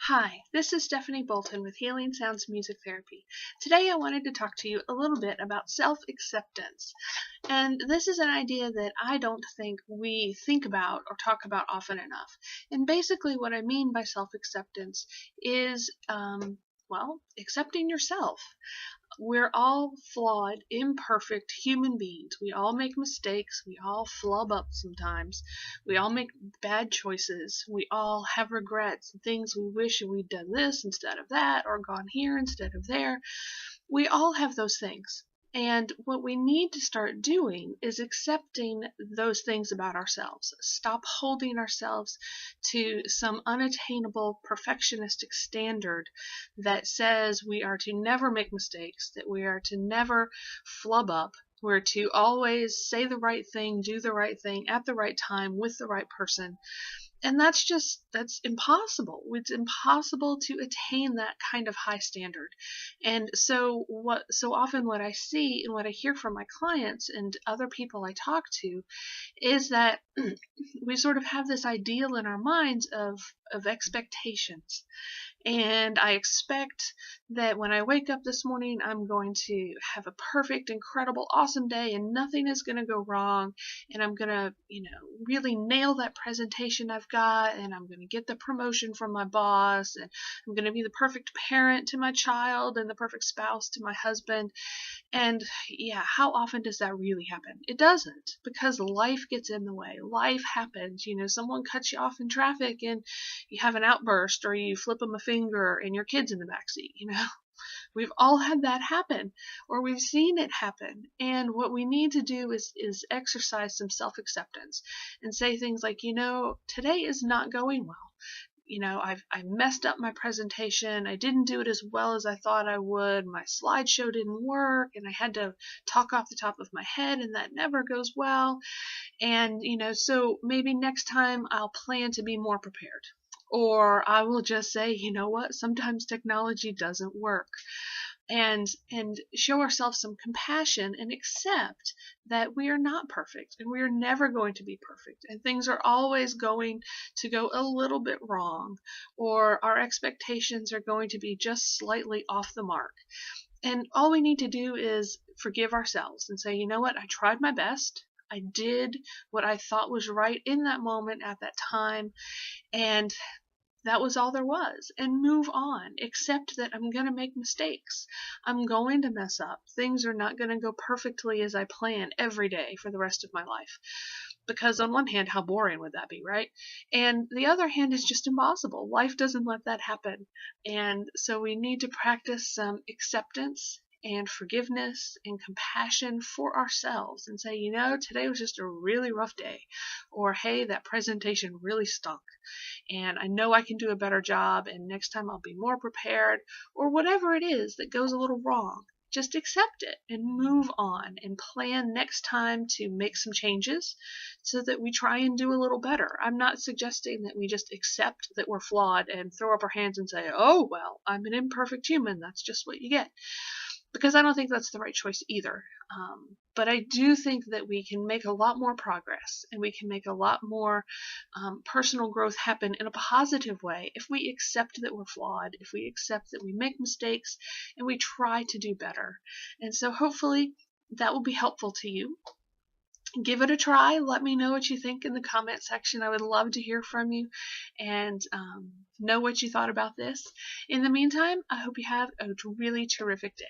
Hi, this is Stephanie Bolton with Healing Sounds Music Therapy. Today I wanted to talk to you a little bit about self-acceptance. And this is an idea that I don't think we think about or talk about often enough. And basically what I mean by self-acceptance is, accepting yourself. We're all flawed, imperfect human beings. We all make mistakes. We all flub up sometimes. We all make bad choices. We all have regrets and things we wish we'd done this instead of that or gone here instead of there. We all have those things. And what we need to start doing is accepting those things about ourselves. Stop holding ourselves to some unattainable perfectionistic standard that says we are to never make mistakes, that we are to never flub up. We're to always say the right thing, do the right thing at the right time with the right person. And that's impossible. It's impossible to attain that kind of high standard. And so often what I see and what I hear from my clients and other people I talk to is that we sort of have this ideal in our minds of expectations. And I expect that when I wake up this morning, I'm going to have a perfect, incredible, awesome day and nothing is going to go wrong. And I'm going to, really nail that presentation I've got, and I'm going to get the promotion from my boss, and I'm going to be the perfect parent to my child and the perfect spouse to my husband. And yeah, how often does that really happen? It doesn't, because life gets in the way. Life happens. Someone cuts you off in traffic and you have an outburst, or you flip them a finger and your kid's in the backseat. We've all had that happen, or we've seen it happen. And what we need to do is exercise some self-acceptance and say things like, today is not going well. I messed up my presentation. I didn't do it as well as I thought I would. My slideshow didn't work, and I had to talk off the top of my head, and that never goes well. And, so maybe next time I'll plan to be more prepared. Or I will just say, you know what, sometimes technology doesn't work. And show ourselves some compassion and accept that we are not perfect and we are never going to be perfect, and things are always going to go a little bit wrong, or our expectations are going to be just slightly off the mark. And all we need to do is forgive ourselves and say, you know what, I tried my best. I did what I thought was right in that moment at that time, and that was all there was, and move on. Accept that I'm going to make mistakes. I'm going to mess up. Things are not going to go perfectly as I plan every day for the rest of my life. Because on one hand, how boring would that be, right? And the other hand is just impossible. Life doesn't let that happen. And so we need to practice some acceptance and forgiveness and compassion for ourselves and say, today was just a really rough day. Or, hey, that presentation really stunk, and I know I can do a better job, and next time I'll be more prepared, or whatever it is that goes a little wrong. Just accept it and move on and plan next time to make some changes so that we try and do a little better. I'm not suggesting that we just accept that we're flawed and throw up our hands and say, oh, well, I'm an imperfect human. That's just what you get. Because I don't think that's the right choice either. But I do think that we can make a lot more progress, and we can make a lot more personal growth happen in a positive way if we accept that we're flawed, if we accept that we make mistakes, and we try to do better. And so hopefully that will be helpful to you. Give it a try. Let me know what you think in the comment section. I would love to hear from you and know what you thought about this. In the meantime, I hope you have a really terrific day.